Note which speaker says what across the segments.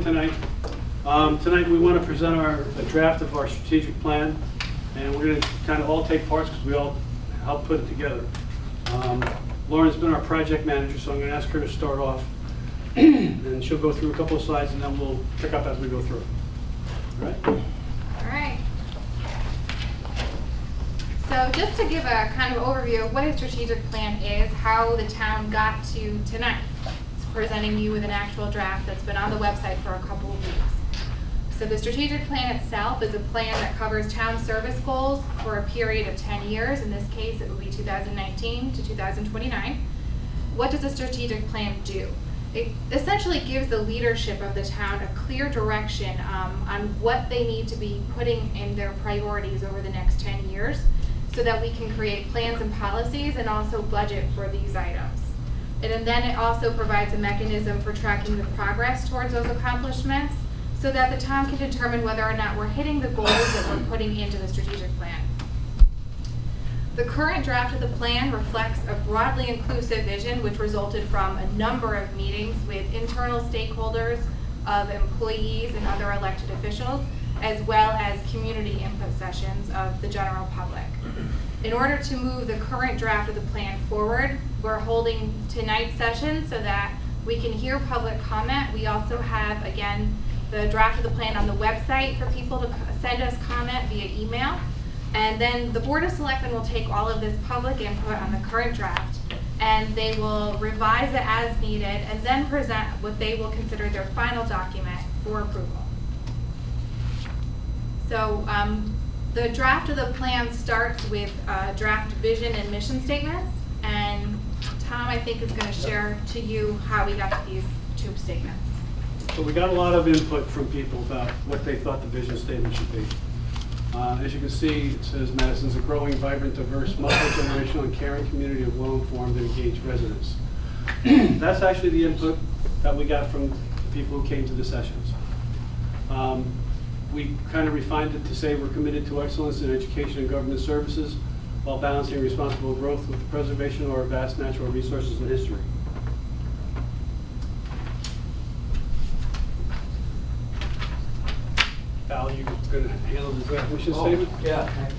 Speaker 1: doing tonight. Tonight we want to present a draft of our strategic plan, and we're going to kind of all take parts because we all help put it together. Lauren's been our project manager, so I'm going to ask her to start off, and she'll go through a couple of slides, and then we'll pick up as we go through. All right?
Speaker 2: All right. So just to give a kind of overview of what a strategic plan is, how the town got to tonight. It's presenting you with an actual draft that's been on the website for a couple of weeks. So the strategic plan itself is a plan that covers town service goals for a period of 10 years. In this case, it will be 2019 to 2029. What does a strategic plan do? It essentially gives the leadership of the town a clear direction on what they need to be putting in their priorities over the next 10 years so that we can create plans and policies and also budget for these items. And then it also provides a mechanism for tracking the progress towards those accomplishments so that the town can determine whether or not we're hitting the goals that we're putting into the strategic plan. The current draft of the plan reflects a broadly inclusive vision which resulted from a number of meetings with internal stakeholders, of employees and other elected officials, as well as community input sessions of the general public. In order to move the current draft of the plan forward, we're holding tonight's session so that we can hear public comment. We also have, again, the draft of the plan on the website for people to send us comment via email. And then the Board of Selectmen will take all of this public input on the current draft, and they will revise it as needed and then present what they will consider their final document for approval. So the draft of the plan starts with draft vision and mission statements, and Tom, I think, is going to share to you how we got to these two statements.
Speaker 1: So we got a lot of input from people about what they thought the vision statement should be. As you can see, it says Madison's a growing, vibrant, diverse, multi-generational, and caring community of well-informed and engaged residents. That's actually the input that we got from the people who came to the sessions. We kind of refined it to say we're committed to excellence in education and government services while balancing responsible growth with the preservation of our vast natural resources and history. Val, you going to handle the draft mission statement?
Speaker 3: Yeah,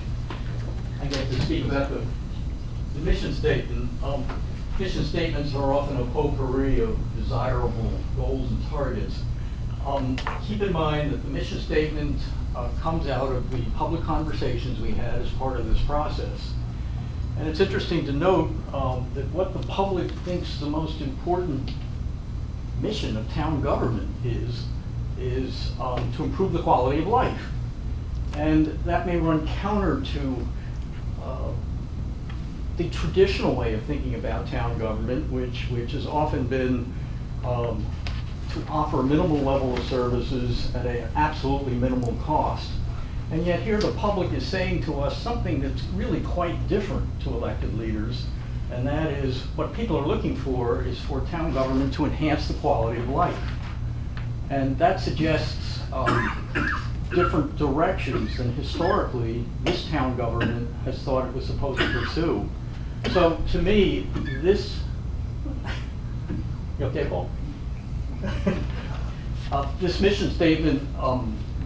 Speaker 3: I get to speak about the mission statement. Mission statements are often a potpourri of desirable goals and targets. Keep in mind that the mission statement comes out of the public conversations we had as part of this process. And it's interesting to note that what the public thinks the most important mission of town government is to improve the quality of life. And that may run counter to the traditional way of thinking about town government, which has often been to offer a minimal level of services at an absolutely minimal cost. And yet here the public is saying to us something that's really quite different to elected leaders, and that is what people are looking for is for town government to enhance the quality of life. And that suggests different directions than historically this town government has thought it was supposed to pursue. So to me, this, you okay, Paul? This mission statement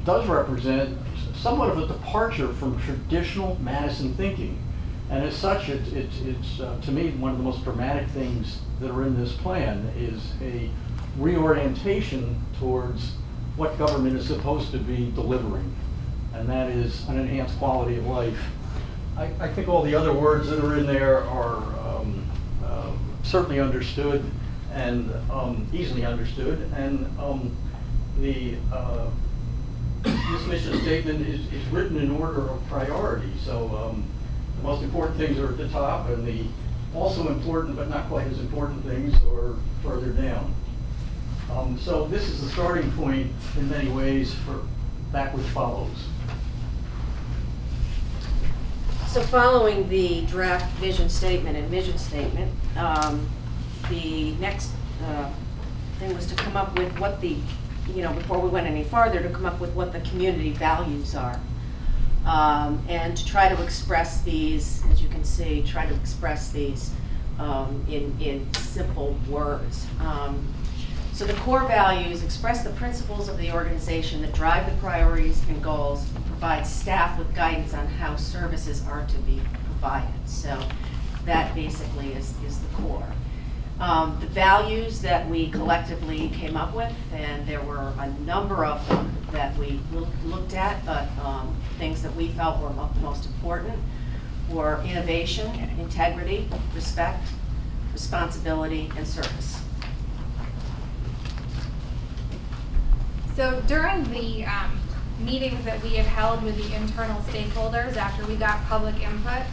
Speaker 3: does represent somewhat of a departure from traditional Madison thinking. And as such, it's to me, one of the most dramatic things that are in this plan is a reorientation towards what government is supposed to be delivering, and that is an enhanced quality of life. I think all the other words that are in there are certainly understood and easily understood, and this mission statement is written in order of priority. So the most important things are at the top, and the also important but not quite as important things are further down. So this is the starting point in many ways for that which follows.
Speaker 4: So following the draft vision statement and mission statement, the next thing was to come up with what the, before we went any farther, to come up with what the community values are. And to try to express these, as you can see, try to express these in simple words. So the core values express the principles of the organization that drive the priorities and goals, and provide staff with guidance on how services are to be provided. So that basically is the core. The values that we collectively came up with, and there were a number of them that we looked at, but things that we felt were most important were innovation, integrity, respect, responsibility, and service.
Speaker 2: So during the meetings that we had held with the internal stakeholders after we got public input,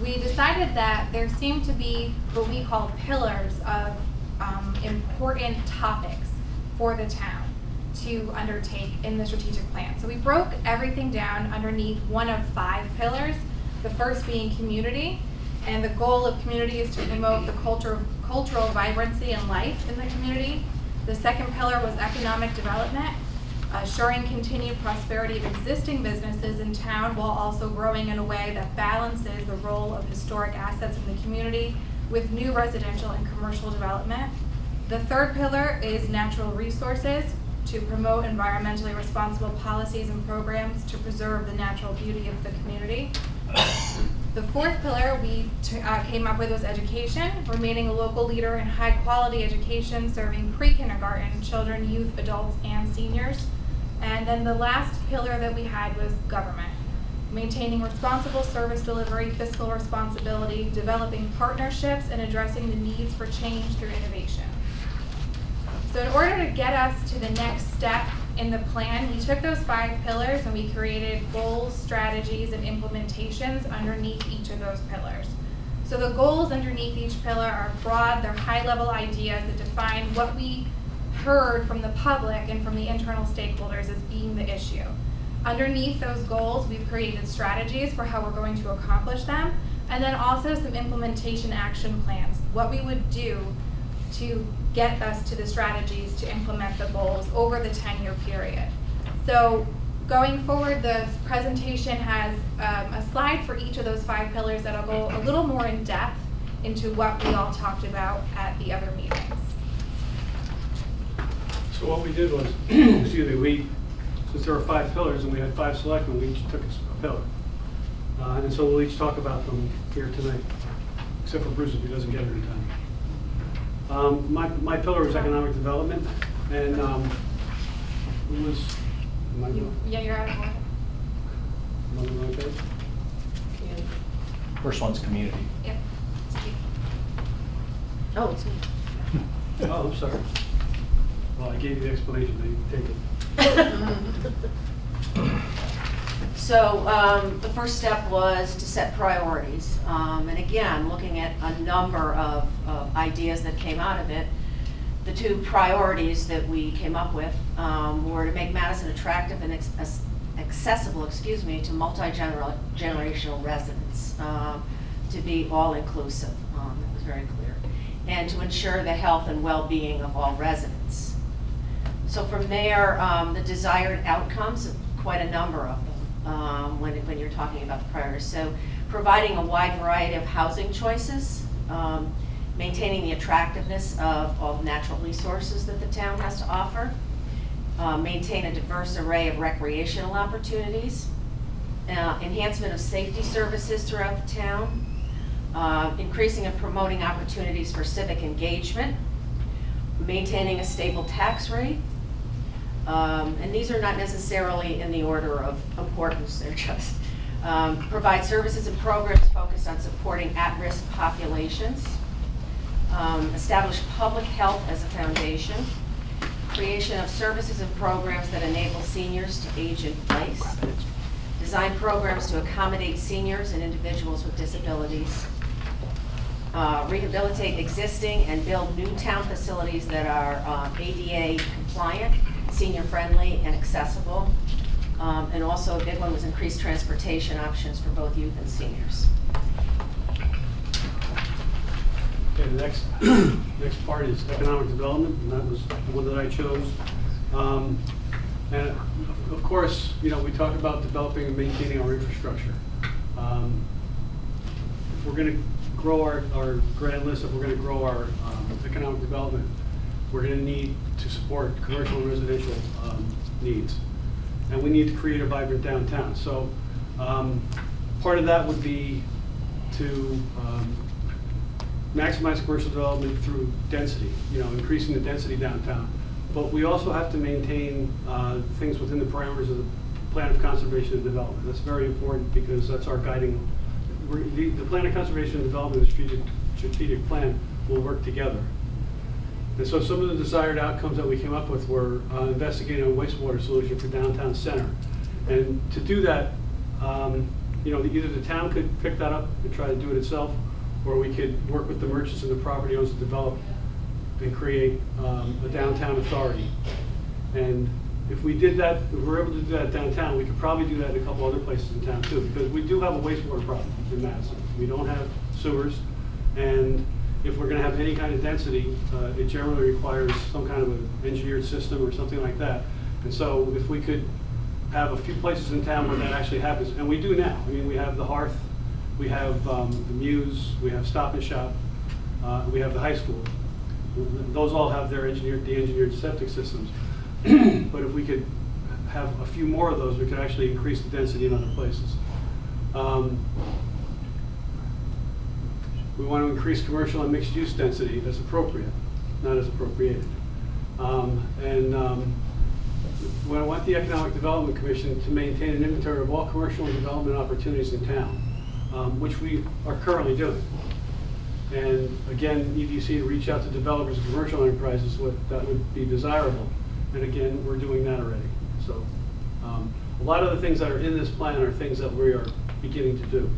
Speaker 2: we decided that there seemed to be what we call pillars of important topics for the town to undertake in the strategic plan. So we broke everything down underneath one of 5 pillars, the first being community. And the goal of community is to promote the cultural vibrancy and life in the community. The second pillar was economic development, assuring continued prosperity of existing businesses in town while also growing in a way that balances the role of historic assets in the community with new residential and commercial development. The third pillar is natural resources, to promote environmentally responsible policies and programs to preserve the natural beauty of the community. The fourth pillar we came up with was education, remaining a local leader in high quality education, serving pre-kindergarten children, youth, adults, and seniors. And then the last pillar that we had was government, maintaining responsible service delivery, fiscal responsibility, developing partnerships, and addressing the needs for change through innovation. So in order to get us to the next step in the plan, we took those 5 pillars and we created goals, strategies, and implementations underneath each of those pillars. So the goals underneath each pillar are broad, they're high-level ideas that define what we heard from the public and from the internal stakeholders as being the issue. Underneath those goals, we've created strategies for how we're going to accomplish them, and then also some implementation action plans, what we would do to get us to the strategies to implement the goals over the 10-year period. So going forward, the presentation has a slide for each of those 5 pillars that'll go a little more in depth into what we all talked about at the other meetings.
Speaker 1: So what we did was, excuse me, since there were 5 pillars and we had 5 selectmen, we each took a pillar. And so we'll each talk about them here tonight, except for Bruce if he doesn't get it in time. My pillar was economic development, and who was, am I going?
Speaker 2: Yeah, you're out of order.
Speaker 1: Am I on the right page?
Speaker 5: First one's community.
Speaker 2: Yep. It's you.
Speaker 4: Oh, it's me.
Speaker 1: Oh, I'm sorry. Well, I gave you the explanation, now you can take it.
Speaker 4: So the first step was to set priorities. And again, looking at a number of ideas that came out of it, the 2 priorities that we came up with were to make Madison attractive and accessible, to multi-generational residents, to be all-inclusive. That was very clear. And to ensure the health and well-being of all residents. So from there, the desired outcomes, quite a number of them. When you're talking about the priorities. So providing a wide variety of housing choices, maintaining the attractiveness of all the natural resources that the town has to offer, maintain a diverse array of recreational opportunities, enhancement of safety services throughout the town, increasing and promoting opportunities for civic engagement, maintaining a stable tax rate. And these are not necessarily in the order of importance, they're just provide services and programs focused on supporting at-risk populations, establish public health as a foundation, creation of services and programs that enable seniors to age in place, design programs to accommodate seniors and individuals with disabilities, rehabilitate existing and build new town facilities that are ADA compliant, senior friendly, and accessible. And also a big one was increased transportation options for both youth and seniors.
Speaker 1: Okay, the next part is economic development, and that was the one that I chose. And of course, we talk about developing and maintaining our infrastructure. If we're going to grow our grand list, if we're going to grow our economic development, we're going to need to support commercial and residential needs. And we need to create a vibrant downtown. So part of that would be to maximize commercial development through density, increasing the density downtown. But we also have to maintain things within the parameters of the plan of conservation and development. That's very important because that's our guiding. The plan of conservation and development and the strategic plan will work together. And so some of the desired outcomes that we came up with were investigating a wastewater solution for downtown center. And to do that, either the town could pick that up and try to do it itself, or we could work with the merchants and the property owners to develop and create a downtown authority. And if we did that, if we were able to do that downtown, we could probably do that in a couple other places in town too, because we do have a wastewater problem in Madison. We don't have sewers, and if we're going to have any kind of density, it generally requires some kind of an engineered system or something like that. And so if we could have a few places in town where that actually happens, and we do now. I mean, we have the Hearth, we have the Muse, we have Stop and Shop, we have the high school. Those all have their de-engineered septic systems. But if we could have a few more of those, we could actually increase the density in other places. We want to increase commercial and mixed-use density as appropriate, not as appropriated. We want the Economic Development Commission to maintain an inventory of all commercial and development opportunities in town, which we are currently doing. And again, EDC to reach out to developers and commercial enterprises, that would be desirable. And again, we're doing that already. So a lot of the things that are in this plan are things that we are beginning to do.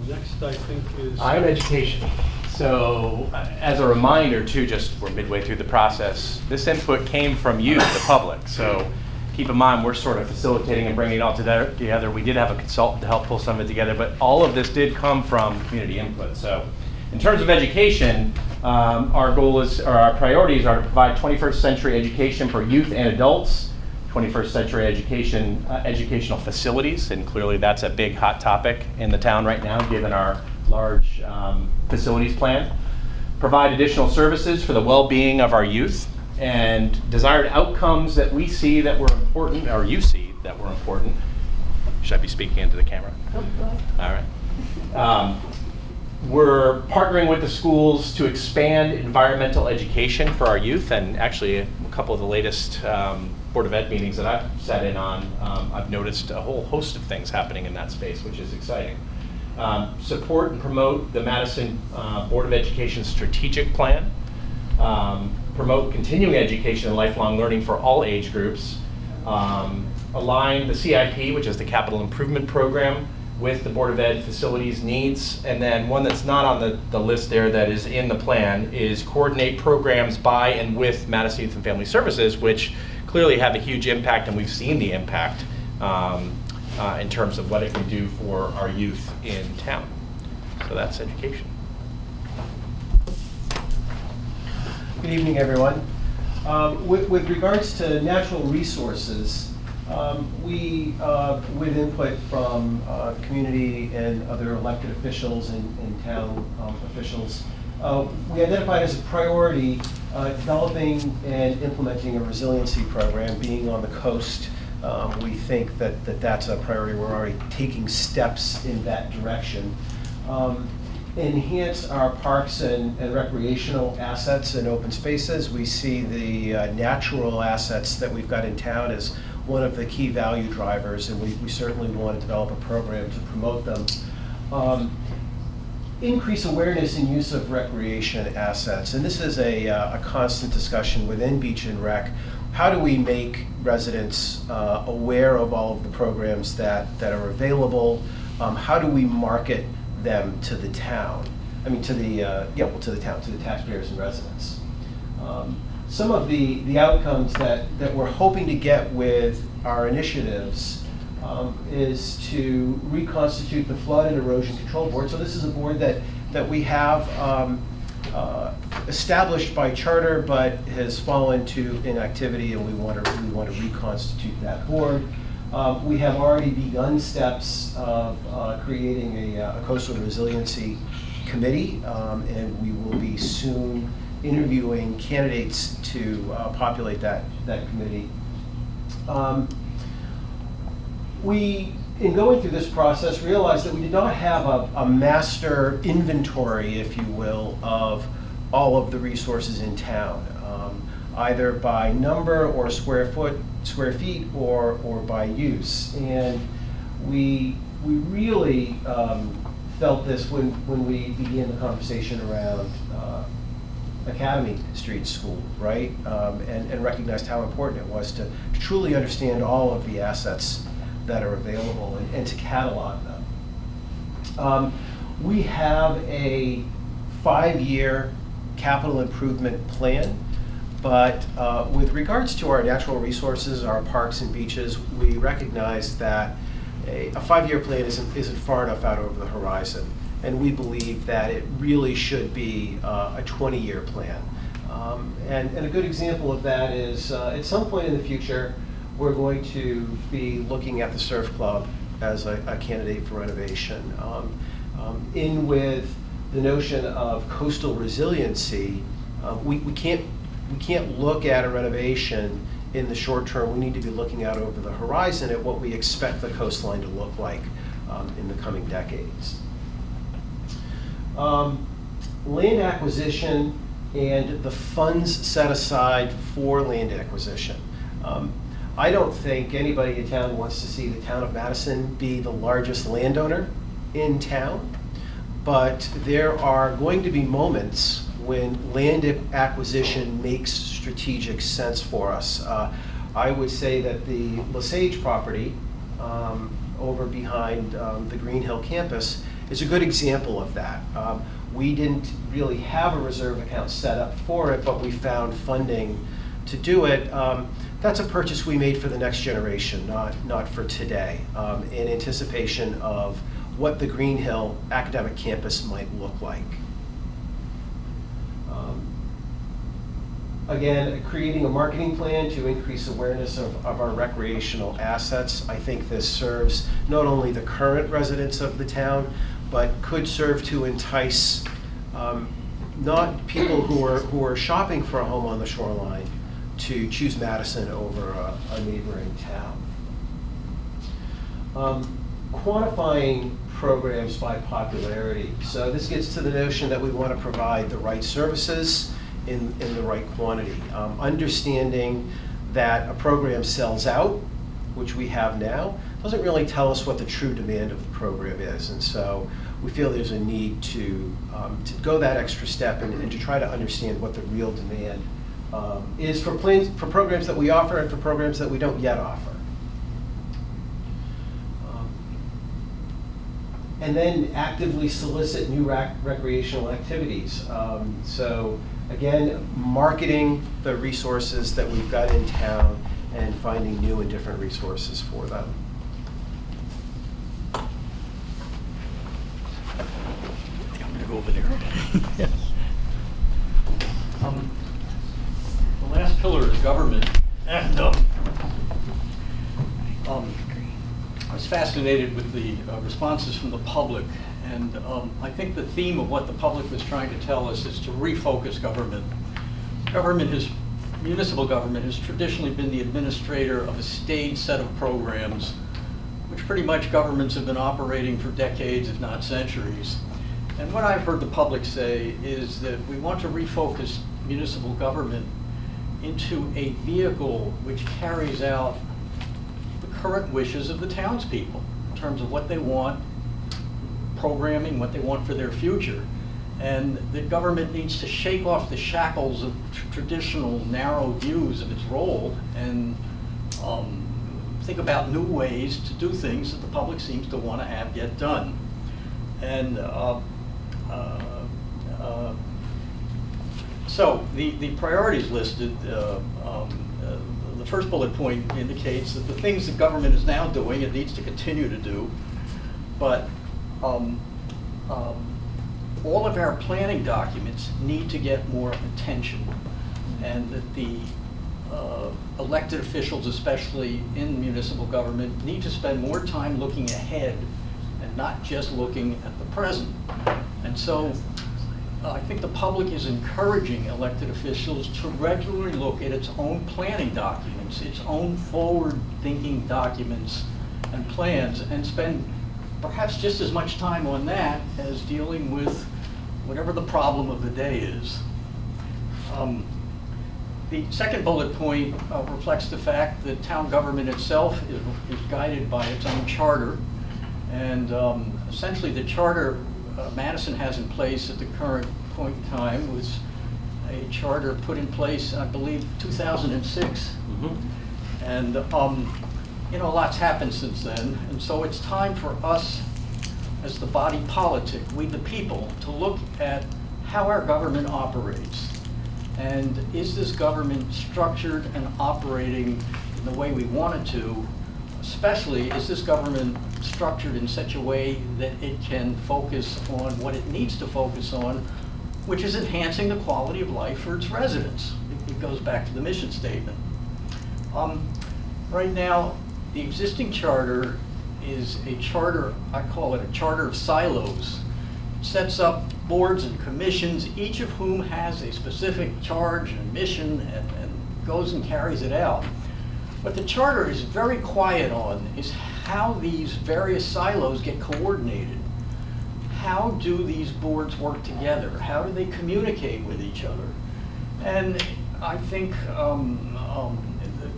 Speaker 1: Next, I think, is
Speaker 5: I'm education. So as a reminder too, just we're midway through the process, this input came from you, the public. So keep in mind, we're sort of facilitating and bringing it all together. We did have a consultant to help pull some of it together, but all of this did come from community input. So in terms of education, our goal is, or our priorities are to provide 21st century education for youth and adults, 21st century education, educational facilities, and clearly that's a big hot topic in the town right now, given our large facilities plan. Provide additional services for the well-being of our youth, and desired outcomes that we see that were important, or you see that were important. Should I be speaking into the camera?
Speaker 4: Oh, go ahead.
Speaker 5: All right. We're partnering with the schools to expand environmental education for our youth, and actually a couple of the latest Board of Ed meetings that I've sat in on, I've noticed a whole host of things happening in that space, which is exciting. Support and promote the Madison Board of Education strategic plan. Promote continuing education and lifelong learning for all age groups. Align the CIP, which is the Capital Improvement Program, with the Board of Ed facilities needs. And then one that's not on the list there that is in the plan is coordinate programs by and with Madison Youth and Family Services, which clearly have a huge impact, and we've seen the impact in terms of what it can do for our youth in town. So that's education.
Speaker 6: Good evening, everyone. With regards to natural resources, we, with input from community and other elected officials and town officials, we identified as a priority developing and implementing a resiliency program. Being on the coast, we think that that's a priority. We're already taking steps in that direction. Enhance our parks and recreational assets and open spaces. We see the natural assets that we've got in town as one of the key value drivers, and we certainly want to develop a program to promote them. Increase awareness and use of recreation assets, and this is a constant discussion within Beach and Rec. How do we make residents aware of all of the programs that are available? How do we market them to the town? I mean, to the town, to the taxpayers and residents. Some of the outcomes that we're hoping to get with our initiatives is to reconstitute the Flood and Erosion Control Board. So this is a board that we have established by charter, but has fallen to inactivity, and we want to reconstitute that board. We have already begun steps of creating a coastal resiliency committee, and we will be soon interviewing candidates to populate that committee. We, in going through this process, realized that we did not have a master inventory, if you will, of all of the resources in town, either by number or square feet or by use. And we really felt this when we began the conversation around Academy Street School, right? And recognized how important it was to truly understand all of the assets that are available and to catalog them. We have a 5-year capital improvement plan, but with regards to our natural resources, our parks and beaches, we recognize that a 5-year plan isn't far enough out over the horizon. And we believe that it really should be a 20-year plan. And a good example of that is at some point in the future, we're going to be looking at the Surf Club as a candidate for renovation. In with the notion of coastal resiliency, we can't look at a renovation in the short term. We need to be looking out over the horizon at what we expect the coastline to look like in the coming decades. Land acquisition and the funds set aside for land acquisition. I don't think anybody in town wants to see the town of Madison be the largest landowner in town, but there are going to be moments when land acquisition makes strategic sense for us. I would say that the Lesage property over behind the Green Hill campus is a good example of that. We didn't really have a reserve account set up for it, but we found funding to do it. That's a purchase we made for the next generation, not for today, in anticipation of what the Green Hill academic campus might look like. Again, creating a marketing plan to increase awareness of our recreational assets. I think this serves not only the current residents of the town, but could serve to entice not people who are shopping for a home on the shoreline to choose Madison over a neighboring town. Quantifying programs by popularity. So this gets to the notion that we want to provide the right services in the right quantity. Understanding that a program sells out, which we have now, doesn't really tell us what the true demand of the program is. And so we feel there's a need to go that extra step and to try to understand what the real demand is for programs that we offer and for programs that we don't yet offer. And then actively solicit new recreational activities. So again, marketing the resources that we've got in town and finding new and different resources for them.
Speaker 3: I think I'm going to go over there. The last pillar is government. And I was fascinated with the responses from the public, and I think the theme of what the public was trying to tell us is to refocus government. Municipal government has traditionally been the administrator of a staid set of programs, which pretty much governments have been operating for decades, if not centuries. And what I've heard the public say is that we want to refocus municipal government into a vehicle which carries out the current wishes of the townspeople in terms of what they want, programming, what they want for their future. And the government needs to shake off the shackles of traditional narrow views of its role and think about new ways to do things that the public seems to want to have get done. And so the priorities listed, the first bullet point indicates that the things that government is now doing, it needs to continue to do, but all of our planning documents need to get more attention, and that the elected officials, especially in municipal government, need to spend more time looking ahead and not just looking at the present. And so I think the public is encouraging elected officials to regularly look at its own planning documents, its own forward-thinking documents and plans, and spend perhaps just as much time on that as dealing with whatever the problem of the day is. The second bullet point reflects the fact that town government itself is guided by its own charter. And essentially the charter Madison has in place at the current point in time was a charter put in place, I believe, 2006. And you know, a lot's happened since then. And so it's time for us as the body politic, we the people, to look at how our government operates. And is this government structured and operating in the way we want it to? Especially, is this government structured in such a way that it can focus on what it needs to focus on, which is enhancing the quality of life for its residents? It goes back to the mission statement. Right now, the existing charter is a charter, I call it a charter of silos. It sets up boards and commissions, each of whom has a specific charge and mission and goes and carries it out. What the charter is very quiet on is how these various silos get coordinated. How do these boards work together? How do they communicate with each other? And I think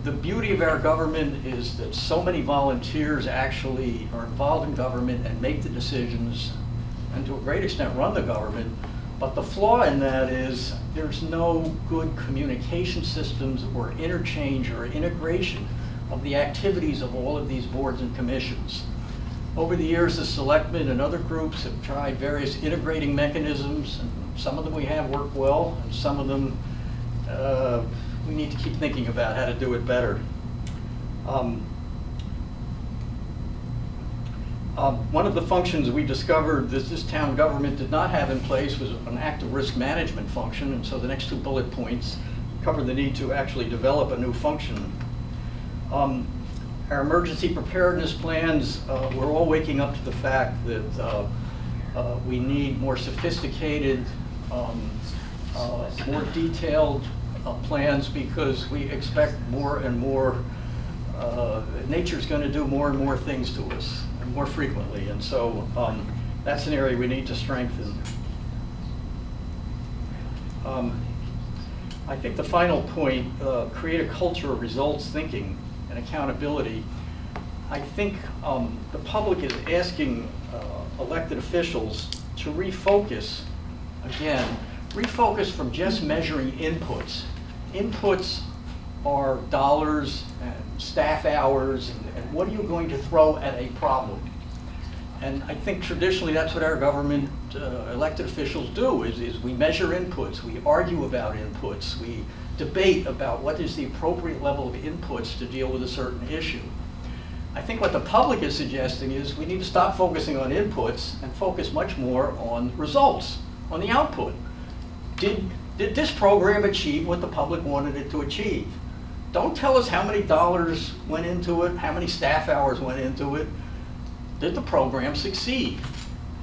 Speaker 3: the beauty of our government is that so many volunteers actually are involved in government and make the decisions and to a great extent run the government. But the flaw in that is there's no good communication systems or interchange or integration of the activities of all of these boards and commissions. Over the years, the Selectmen and other groups have tried various integrating mechanisms, and some of them we have worked well, and some of them we need to keep thinking about how to do it better. One of the functions we discovered that this town government did not have in place was an active risk management function, and so the next two bullet points cover the need to actually develop a new function. Our emergency preparedness plans, we're all waking up to the fact that we need more sophisticated, more detailed plans because we expect more and more, nature's going to do more and more things to us and more frequently, and so that's an area we need to strengthen. I think the final point, create a culture of results thinking and accountability. I think the public is asking elected officials to refocus, again, refocus from just measuring inputs. Inputs are dollars and staff hours and what are you going to throw at a problem? And I think traditionally that's what our government elected officials do, is we measure inputs, we argue about inputs, we debate about what is the appropriate level of inputs to deal with a certain issue. I think what the public is suggesting is we need to stop focusing on inputs and focus much more on results, on the output. Did this program achieve what the public wanted it to achieve? Don't tell us how many dollars went into it, how many staff hours went into it. Did the program succeed?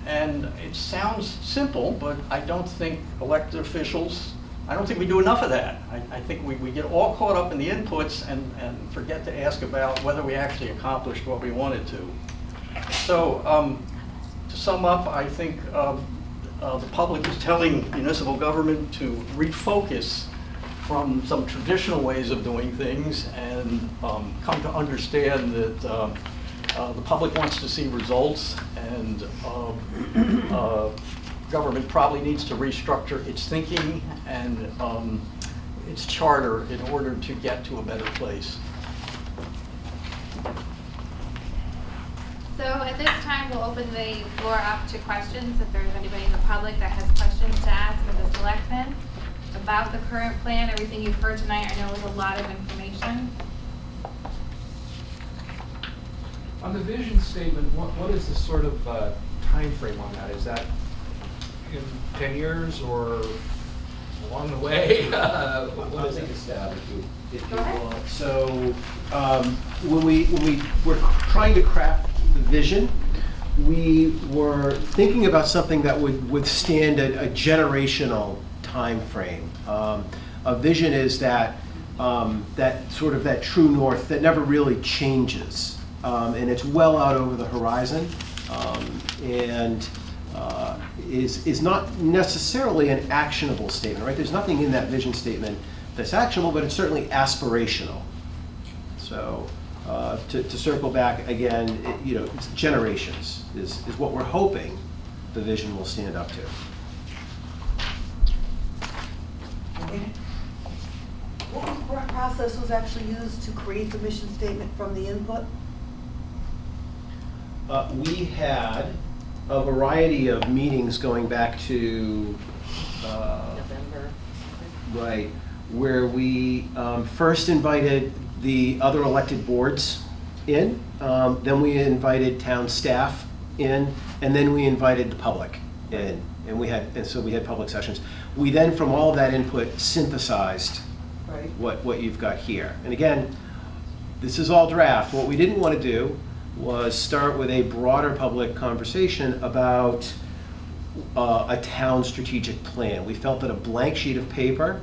Speaker 3: And it sounds simple, but I don't think elected officials, I don't think we do enough of that. I think we get all caught up in the inputs and forget to ask about whether we actually accomplished what we wanted to. So to sum up, I think the public is telling municipal government to refocus from some traditional ways of doing things and come to understand that the public wants to see results, and government probably needs to restructure its thinking and its charter in order to get to a better place.
Speaker 2: So at this time, we'll open the floor up to questions. If there's anybody in the public that has questions to ask of the selectmen about the current plan, everything you've heard tonight, I know is a lot of information.
Speaker 7: On the vision statement, what is the sort of time frame on that? Is that in 10 years or along the way? What is it?
Speaker 6: If you will. So when we were trying to craft the vision, we were thinking about something that would withstand a generational time frame. A vision is that that true north that never really changes, and it's well out over the horizon, and is not necessarily an actionable statement, right? There's nothing in that vision statement that's actionable, but it's certainly aspirational. So to circle back again, it's generations is what we're hoping the vision will stand up to.
Speaker 8: What process was actually used to create the mission statement from the input?
Speaker 6: We had a variety of meetings going back to
Speaker 4: November.
Speaker 6: right, where we first invited the other elected boards in, then we invited town staff in, and then we invited the public in, and so we had public sessions. We then, from all of that input, synthesized
Speaker 8: Right.
Speaker 6: what you've got here. And again, this is all draft. What we didn't want to do was start with a broader public conversation about a town strategic plan. We felt that a blank sheet of paper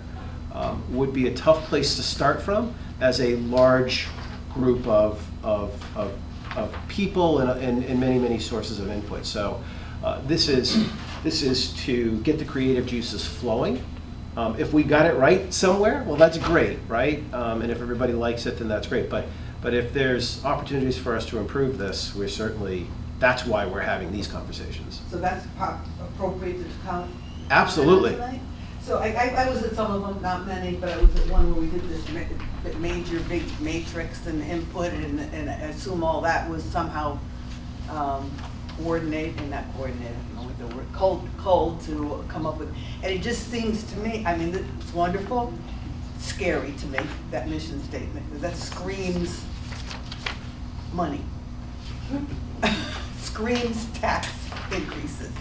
Speaker 6: would be a tough place to start from as a large group of people and many sources of input. So this is to get the creative juices flowing. If we got it right somewhere, well, that's great, right? And if everybody likes it, then that's great. But if there's opportunities for us to improve this, that's why we're having these conversations.
Speaker 8: So that's appropriate to count?
Speaker 6: Absolutely.
Speaker 8: Tonight? So I was at some of them, not many, but I was at one where we did this major big matrix and input, and I assume all that was somehow coordinated, I don't know what the word, cold to come up with. And it just seems to me, I mean, it's wonderful, scary to me, that mission statement, because that screams money. Screams tax increases.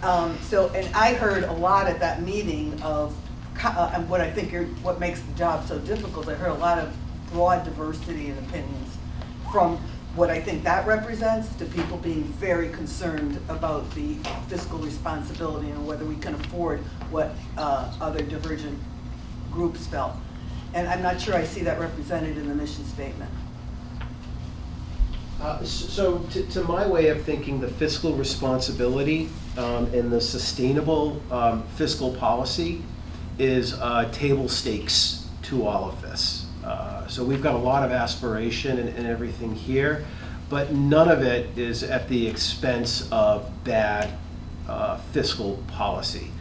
Speaker 8: And I heard a lot at that meeting of, and what I think what makes the job so difficult, I heard a lot of broad diversity in opinions, from what I think that represents to people being very concerned about the fiscal responsibility and whether we can afford what other divergent groups felt. And I'm not sure I see that represented in the mission statement.
Speaker 6: So to my way of thinking, the fiscal responsibility and the sustainable fiscal policy is table stakes to all of this. So we've got a lot of aspiration and everything here, but none of it is at the expense of bad fiscal policy.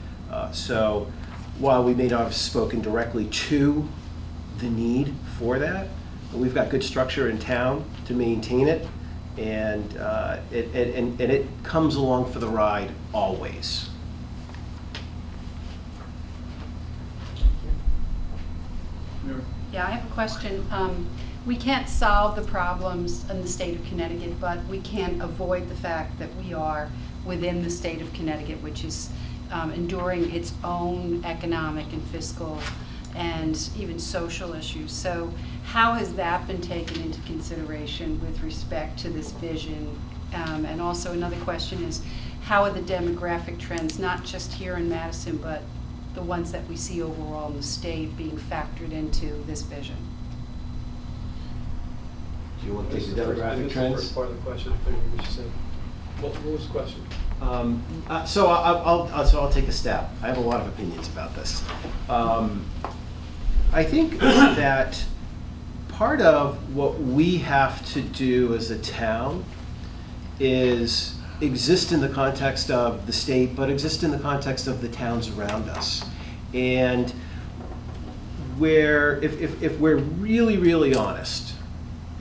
Speaker 6: So while we may not have spoken directly to the need for that, we've got good structure in town to maintain it, and it comes along for the ride always.
Speaker 9: Yeah, I have a question. We can't solve the problems in the state of Connecticut, but we can avoid the fact that we are within the state of Connecticut, which is enduring its own economic and fiscal and even social issues. So how has that been taken into consideration with respect to this vision? And also another question is, how are the demographic trends, not just here in Madison, but the ones that we see overall in the state, being factored into this vision?
Speaker 6: Do you want to take the
Speaker 1: I
Speaker 6: demographic
Speaker 1: missed the
Speaker 6: trends?
Speaker 1: first part of the question. I couldn't hear what you said. What was the question?
Speaker 6: So I'll take a stab. I have a lot of opinions about this. I think that part of what we have to do as a town is exist in the context of the state, but exist in the context of the towns around us. And where, if we're really, really honest,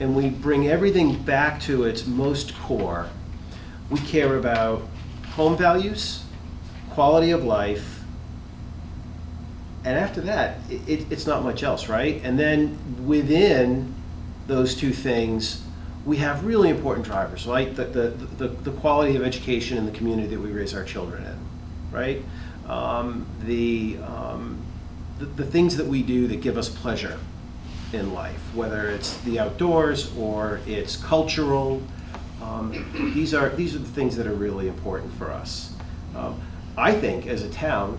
Speaker 6: and we bring everything back to its most core, we care about home values, quality of life, and after that, it's not much else, right? And then within those two things, we have really important drivers, right? The quality of education in the community that we raise our children in, right? The things that we do that give us pleasure in life, whether it's the outdoors or it's cultural These are the things that are really important for us. I think as a town,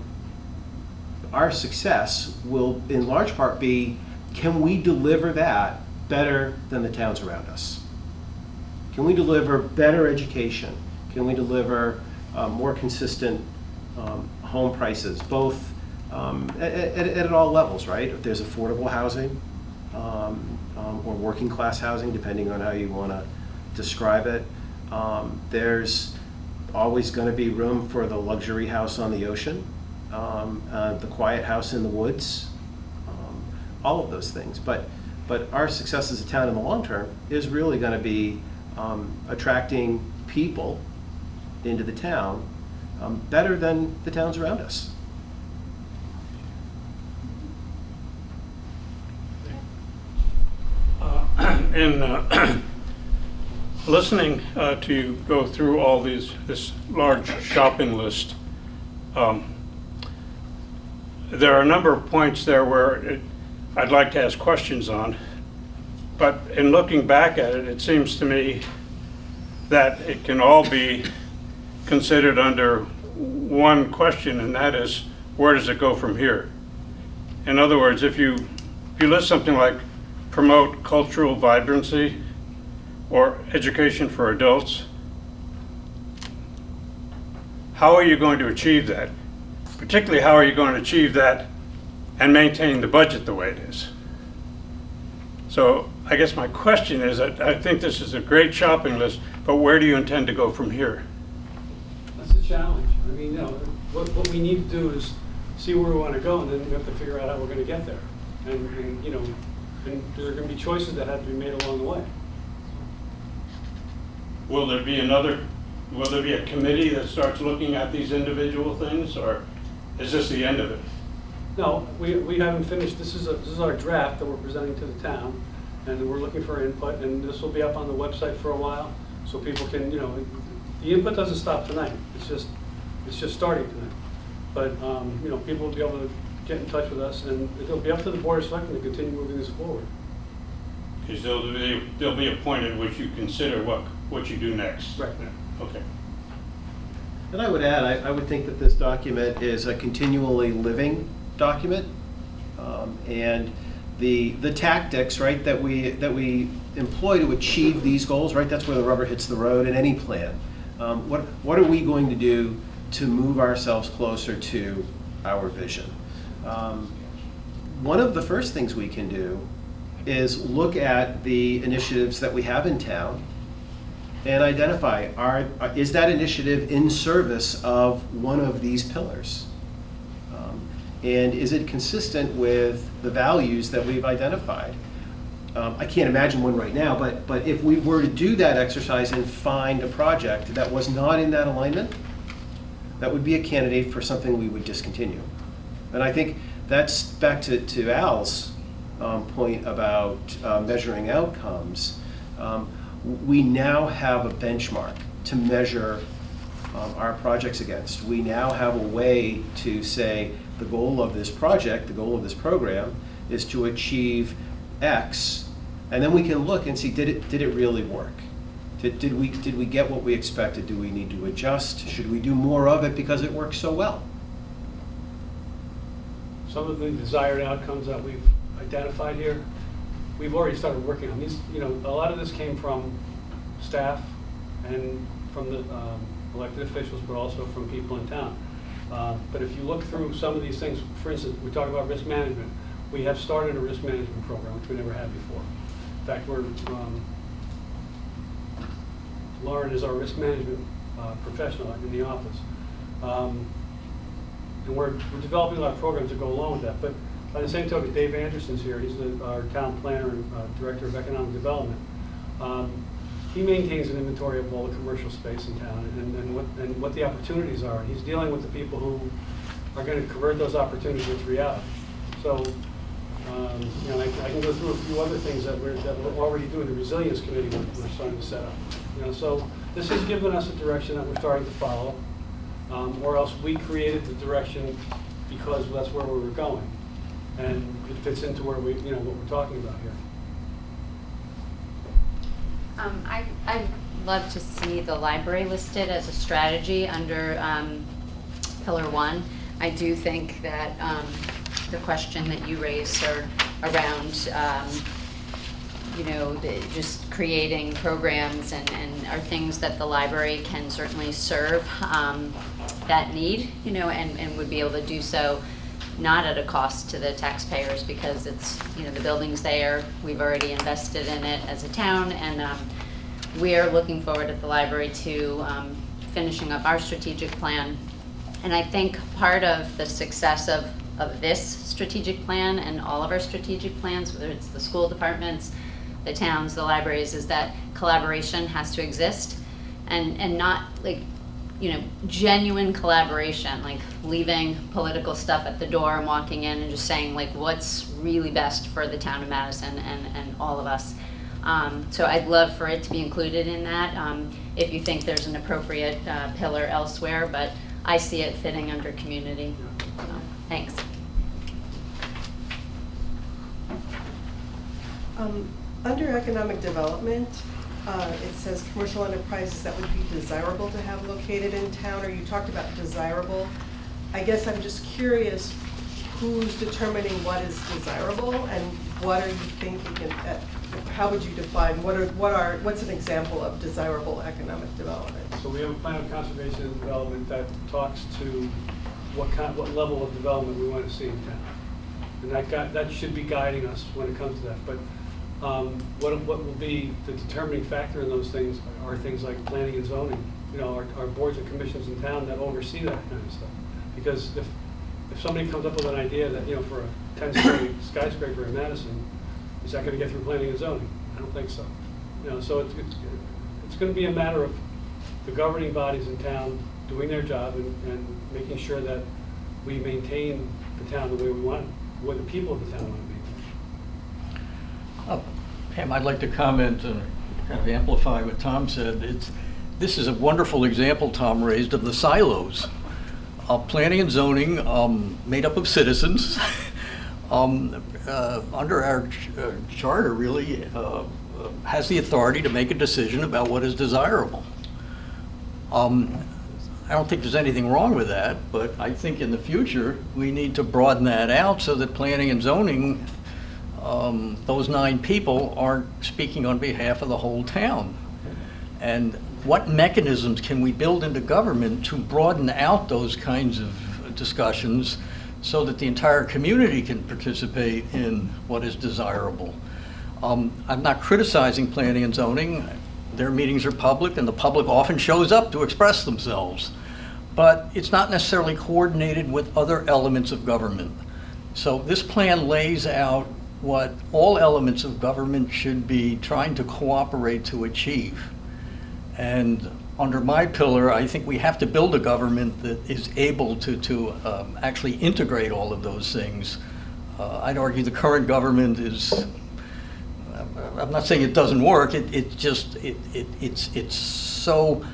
Speaker 6: our success will in large part be, can we deliver that better than the towns around us? Can we deliver better education? Can we deliver more consistent home prices, both at all levels, right? If there's affordable housing or working class housing, depending on how you want to describe it. There's always going to be room for the luxury house on the ocean, the quiet house in the woods, all of those things. But our success as a town in the long term is really going to be attracting people into the town better than the towns around us.
Speaker 10: Listening to you go through all this large shopping list, there are a number of points there where I'd like to ask questions on, but in looking back at it, it seems to me that it can all be considered under one question, and that is, where does it go from here? In other words, if you list something like promote cultural vibrancy or education for adults, how are you going to achieve that? Particularly, how are you going to achieve that and maintain the budget the way it is? So I guess my question is, I think this is a great shopping list, but where do you intend to go from here?
Speaker 1: That's a challenge. I mean, what we need to do is see where we want to go, and then we have to figure out how we're going to get there. And there are going to be choices that have to be made along the way.
Speaker 10: Will there be a committee that starts looking at these individual things, or is this the end of it?
Speaker 1: No, we haven't finished. This is our draft that we're presenting to the town, and we're looking for input, and this will be up on the website for a while, so people can, the input doesn't stop tonight. It's just starting tonight. But people will be able to get in touch with us, and it'll be up to the Board of Selectmen to continue moving this forward.
Speaker 10: Because there'll be a point at which you consider what you do next.
Speaker 1: Right.
Speaker 10: Okay.
Speaker 6: And I would add, I would think that this document is a continually living document, and the tactics, right, that we employ to achieve these goals, right, that's where the rubber hits the road in any plan. What are we going to do to move ourselves closer to our vision? One of the first things we can do is look at the initiatives that we have in town and identify, is that initiative in service of one of these pillars? And is it consistent with the values that we've identified? I can't imagine one right now, but if we were to do that exercise and find a project that was not in that alignment, that would be a candidate for something we would discontinue. And I think that's back to Al's point about measuring outcomes. We now have a benchmark to measure our projects against. We now have a way to say the goal of this project, the goal of this program, is to achieve X, and then we can look and see, did it really work? Did we get what we expected? Do we need to adjust? Should we do more of it because it works so well?
Speaker 1: Some of the desired outcomes that we've identified here, we've already started working on. These, a lot of this came from staff and from the elected officials, but also from people in town. But if you look through some of these things, for instance, we talk about risk management. We have started a risk management program, which we never had before. In fact, Lauren is our risk management professional in the office. And we're developing a lot of programs that go along with that. But by the same token, Dave Anderson's here. He's our town planner and director of economic development. He maintains an inventory of all the commercial space in town and what the opportunities are. He's dealing with the people who are going to convert those opportunities into reality. So, I can go through a few other things that we're already doing. The resilience committee we're starting to set up. So this has given us a direction that we're starting to follow, or else we created the direction because that's where we were going, and it fits into where what we're talking about here.
Speaker 9: I
Speaker 11: love to see the library listed as a strategy under Pillar 1. I do think that the question that you raised, sir, around just creating programs and are things that the library can certainly serve that need, and would be able to do so not at a cost to the taxpayers, because it's, the building's there, we've already invested in it as a town, and we are looking forward at the library to finishing up our strategic plan. And I think part of the success of this strategic plan and all of our strategic plans, whether it's the school departments, the towns, the libraries, is that collaboration has to exist, and not genuine collaboration, like leaving political stuff at the door and walking in and just saying what's really best for the town of Madison and all of us. So I'd love for it to be included in that, if you think there's an appropriate pillar elsewhere, but I see it fitting under community. So, thanks.
Speaker 12: Under economic development, it says commercial enterprises that would be desirable to have located in town, or you talked about desirable. I guess I'm just curious, who's determining what is desirable, and what are you thinking, how would you define, what's an example of desirable economic development?
Speaker 1: So we have a plan of conservation and development that talks to what level of development we want to see in town. And that should be guiding us when it comes to that. But what will be the determining factor in those things are things like planning and zoning. Our boards and commissions in town that oversee that kind of stuff. Because if somebody comes up with an idea that, for a 10-story skyscraper in Madison, is that going to get through planning and zoning? I don't think so. So it's going to be a matter of the governing bodies in town doing their job and making sure that we maintain the town the way we want, the way the people of the town want to maintain.
Speaker 3: Pam, I'd like to comment and kind of amplify what Tom said. This is a wonderful example Tom raised of the silos. Planning and zoning, made up of citizens, under our charter really has the authority to make a decision about what is desirable. I don't think there's anything wrong with that, but I think in the future we need to broaden that out so that planning and zoning, those 9 people aren't speaking on behalf of the whole town. And what mechanisms can we build into government to broaden out those kinds of discussions so that the entire community can participate in what is desirable? I'm not criticizing planning and zoning. Their meetings are public, and the public often shows up to express themselves. But it's not necessarily coordinated with other elements of government. So this plan lays out what all elements of government should be trying to cooperate to achieve. And under my pillar, I think we have to build a government that is able to actually integrate all of those things. I'd argue the current government is, I'm not saying it doesn't work, it's so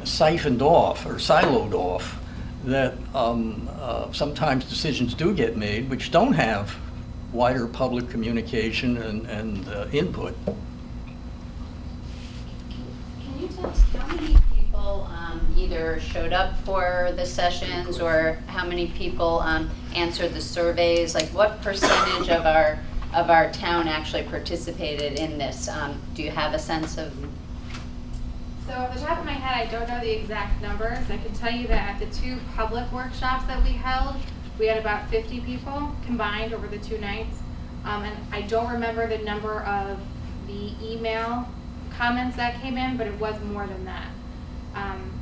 Speaker 3: siphoned off or siloed off that sometimes decisions do get made which don't have wider public communication and input.
Speaker 11: Can you tell us how many people either showed up for the sessions, or how many people answered the surveys? Like, what percentage of our town actually participated in this? Do you have a sense of?
Speaker 2: So off the top of my head, I don't know the exact numbers. I can tell you that at the 2 public workshops that we held, we had about 50 people combined over the 2 nights. And I don't remember the number of the email comments that came in, but it was more than that.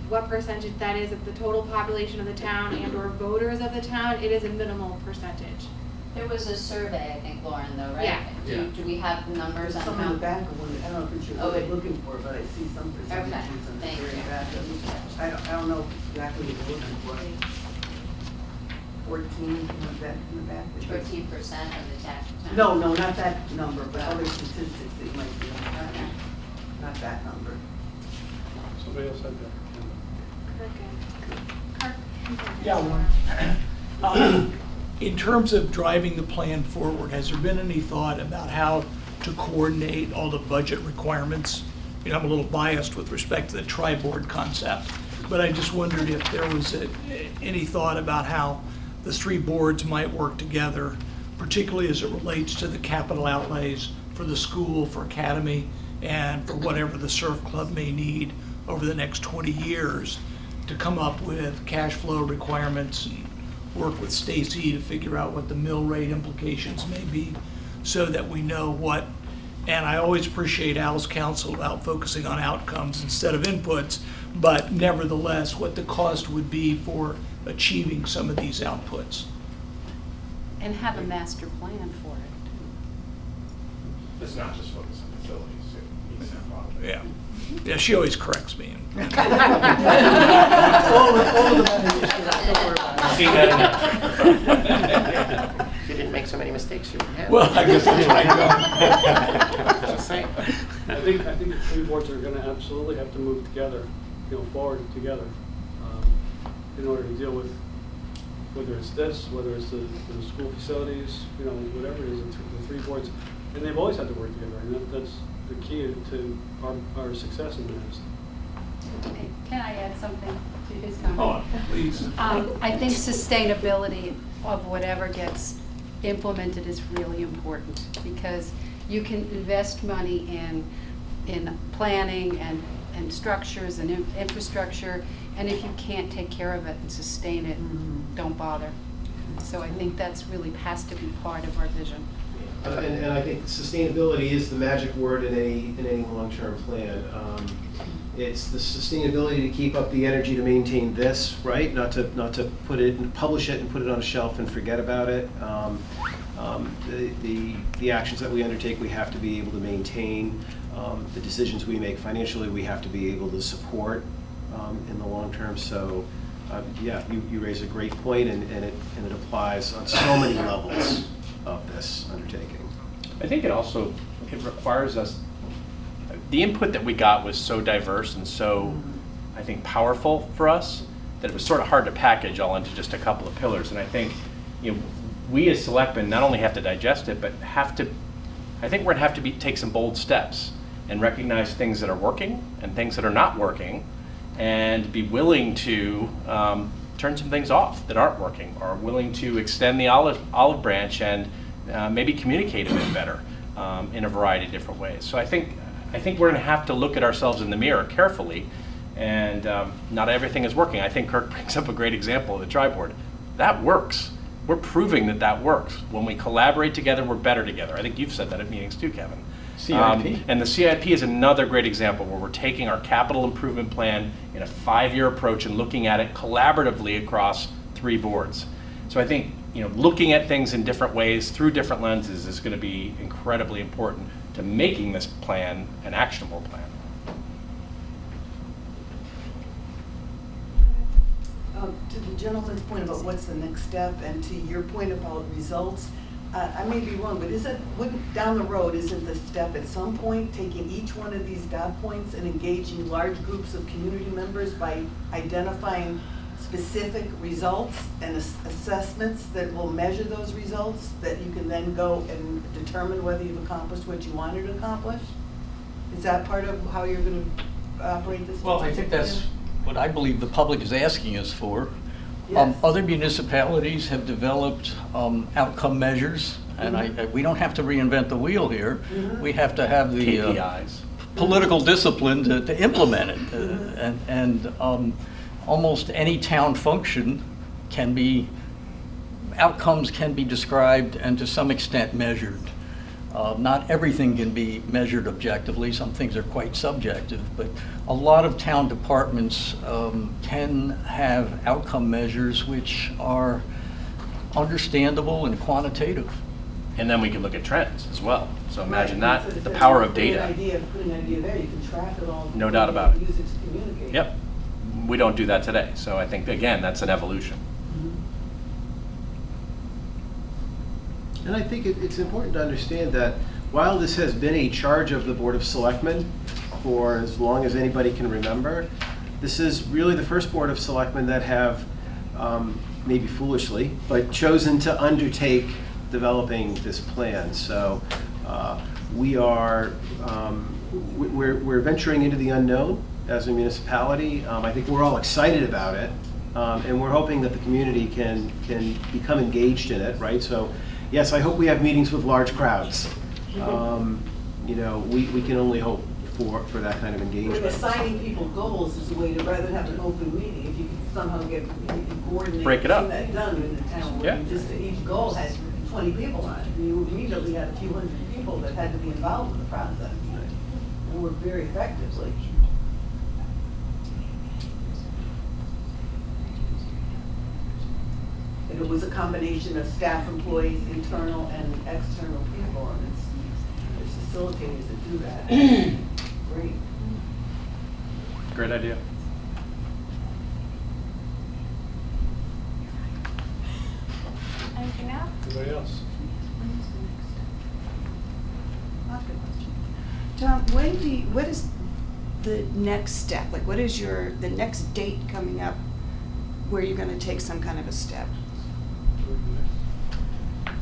Speaker 2: What percentage that is of the total population of the town and or voters of the town, it is a minimal percentage.
Speaker 11: There was a survey, I think, Lauren, though, right?
Speaker 2: Yeah.
Speaker 11: Do we have the numbers on
Speaker 8: Some in
Speaker 11: how?
Speaker 8: the back of one, I don't know if it's what you're looking for, but I see some percentages
Speaker 11: Okay,
Speaker 8: on the
Speaker 11: thank
Speaker 8: very
Speaker 11: you.
Speaker 8: back. I don't know exactly what you're looking for. 14 in the back.
Speaker 11: 13% of the tax.
Speaker 8: No, not that number, but other statistics that you might be on.
Speaker 11: Okay.
Speaker 8: Not that number.
Speaker 1: Somebody else had that.
Speaker 13: Yeah, Warren. In terms of driving the plan forward, has there been any thought about how to coordinate all the budget requirements I'm a little biased with respect to the tri-board concept, but I just wondered if there was any thought about how the three boards might work together, particularly as it relates to the capital outlays for the school, for academy, and for whatever the surf club may need over the next 20 years to come up with cash flow requirements and work with Stacy to figure out what the mill rate implications may be so that we know what, and I always appreciate Al's counsel about focusing on outcomes instead of inputs, but nevertheless, what the cost would be for achieving some of these outputs.
Speaker 9: And have a master plan for it.
Speaker 5: It's not just focus on facilities.
Speaker 13: Yeah. Yeah, she always corrects me.
Speaker 6: All the managers, don't worry about it.
Speaker 14: If you didn't make so many mistakes, you wouldn't have.
Speaker 13: Well, I guess that's right.
Speaker 14: Just saying.
Speaker 1: I think the three boards are going to absolutely have to move together, forward together, in order to deal with whether it's this, whether it's the school facilities, whatever it is, the three boards, and they've always had to work together, and that's the key to our success in Madison.
Speaker 9: Okay, can I add something to his comment?
Speaker 13: Oh, please.
Speaker 9: I think sustainability of whatever gets implemented is really important because you can invest money in planning and structures and infrastructure, and if you can't take care of it and sustain it, don't bother. So I think that's really has to be part of our vision.
Speaker 6: And I think sustainability is the magic word in any long-term plan. It's the sustainability to keep up the energy to maintain this, right? Not to put it and publish it and put it on a shelf and forget about it. The actions that we undertake, we have to be able to maintain. The decisions we make financially, we have to be able to support in the long term. So, yeah, you raise a great point, and it applies on so many levels of this undertaking.
Speaker 5: I think it requires us, the input that we got was so diverse and so, I think, powerful for us that it was sort of hard to package all into just a couple of pillars. And I think, we as selectmen not only have to digest it, but I think we're going to have to take some bold steps and recognize things that are working and things that are not working, and be willing to turn some things off that aren't working, or willing to extend the olive branch and maybe communicate a bit better in a variety of different ways. So I think we're going to have to look at ourselves in the mirror carefully, and not everything is working. I think Kirk brings up a great example of the tri-board. That works. We're proving that works. When we collaborate together, we're better together. I think you've said that at meetings too, Kevin.
Speaker 3: CIP.
Speaker 5: And the CIP is another great example where we're taking our capital improvement plan in a 5-year approach and looking at it collaboratively across 3 boards. So I think looking at things in different ways through different lenses is going to be incredibly important to making this plan an actionable plan.
Speaker 8: To the gentleman's point about what's the next step, and to your point about results, I may be wrong, but down the road, isn't the step at some point taking each one of these dot points and engaging large groups of community members by identifying specific results and assessments that will measure those results, that you can then go and determine whether you've accomplished what you wanted to accomplish? Is that part of how you're going to operate this?
Speaker 3: Well, I think that's what I believe the public is asking us for.
Speaker 8: Yes.
Speaker 3: Other municipalities have developed outcome measures, and we don't have to reinvent the wheel here. We have to have the
Speaker 5: KPIs.
Speaker 3: Political discipline to implement it. And almost any town function outcomes can be described and to some extent measured. Not everything can be measured objectively. Some things are quite subjective, but a lot of town departments can have outcome measures which are understandable and quantitative.
Speaker 5: And then we can look at trends as well. So imagine
Speaker 8: Right.
Speaker 5: that,
Speaker 8: So
Speaker 5: the
Speaker 8: if
Speaker 5: power of
Speaker 8: putting
Speaker 5: data.
Speaker 8: Putting an idea there, you can track it all.
Speaker 5: No doubt about it.
Speaker 8: Use it to communicate.
Speaker 5: Yep. We don't do that today. So I think, again, that's an evolution.
Speaker 6: And I think it's important to understand that while this has been a charge of the Board of Selectmen for as long as anybody can remember, this is really the first Board of Selectmen that have, maybe foolishly, but chosen to undertake developing this plan. So we are, we're venturing into the unknown as a municipality. I think we're all excited about it, and we're hoping that the community can become engaged in it, right? So, yes, I hope we have meetings with large crowds. You know, we can only hope for that kind of engagement.
Speaker 8: Assigning people goals is a way to, rather than have an open meeting, if you can somehow get, coordinate.
Speaker 5: Break it up.
Speaker 8: That done in the town, where you just, each goal had 20 people on it, and you immediately had a few hundred people that had to be involved in the process. And worked very effectively. And it was a combination of staff employees, internal and external people, and it's facilitators that do that. Great.
Speaker 5: Great idea.
Speaker 2: Anything else?
Speaker 1: Anybody else?
Speaker 15: Tom, what is the next step? Like, what is the next date coming up where you're gonna take some kind of a step?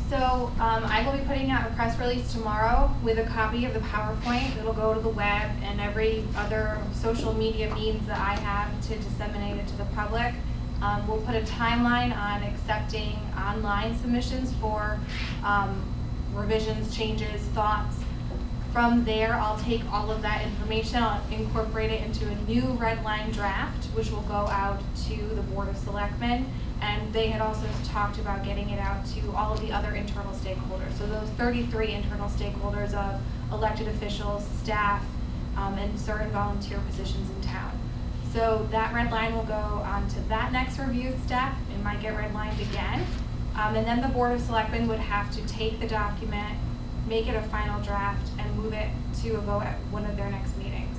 Speaker 2: So I will be putting out a press release tomorrow with a copy of the PowerPoint. It'll go to the web and every other social media means that I have to disseminate it to the public. We'll put a timeline on accepting online submissions for revisions, changes, thoughts. From there, I'll take all of that information, I'll incorporate it into a new red line draft, which will go out to the Board of Selectmen. And they had also talked about getting it out to all of the other internal stakeholders. So those 33 internal stakeholders of elected officials, staff, and certain volunteer positions in town. So that red line will go on to that next review step. It might get redlined again. And then the Board of Selectmen would have to take the document, make it a final draft, and move it to a vote at one of their next meetings.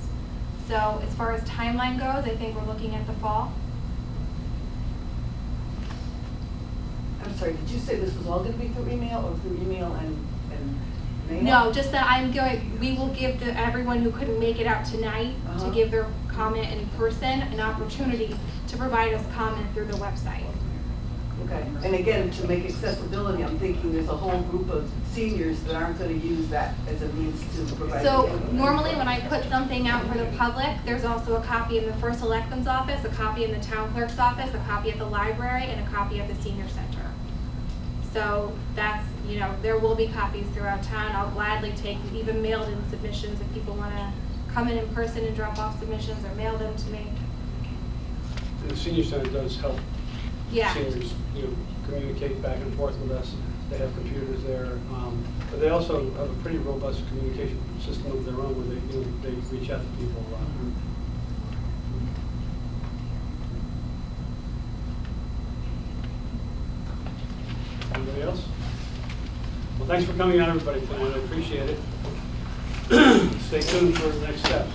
Speaker 2: So as far as timeline goes, I think we're looking at the fall.
Speaker 8: I'm sorry, did you say this was all going to be through email or through email and mail?
Speaker 2: No, just that we will give everyone who couldn't make it out tonight to give their comment in person an opportunity to provide us comment through the website.
Speaker 8: Okay, and again, to make accessibility, I'm thinking there's a whole group of seniors that aren't going to use that as a means to provide.
Speaker 2: So normally when I put something out for the public, there's also a copy in the first selectman's office, a copy in the town clerk's office, a copy at the library, and a copy at the senior center. So that's, you know, there will be copies throughout town. I'll gladly take even mailed in submissions if people want to come in person and drop off submissions, or mail them to me.
Speaker 1: And the senior center does help seniors, you know, communicate back and forth with us. They have computers there, but they also have a pretty robust communication system of their own, where they, you know, they reach out to people a lot. Anybody else? Well, thanks for coming out, everybody, tonight. I appreciate it. Stay tuned for the next steps.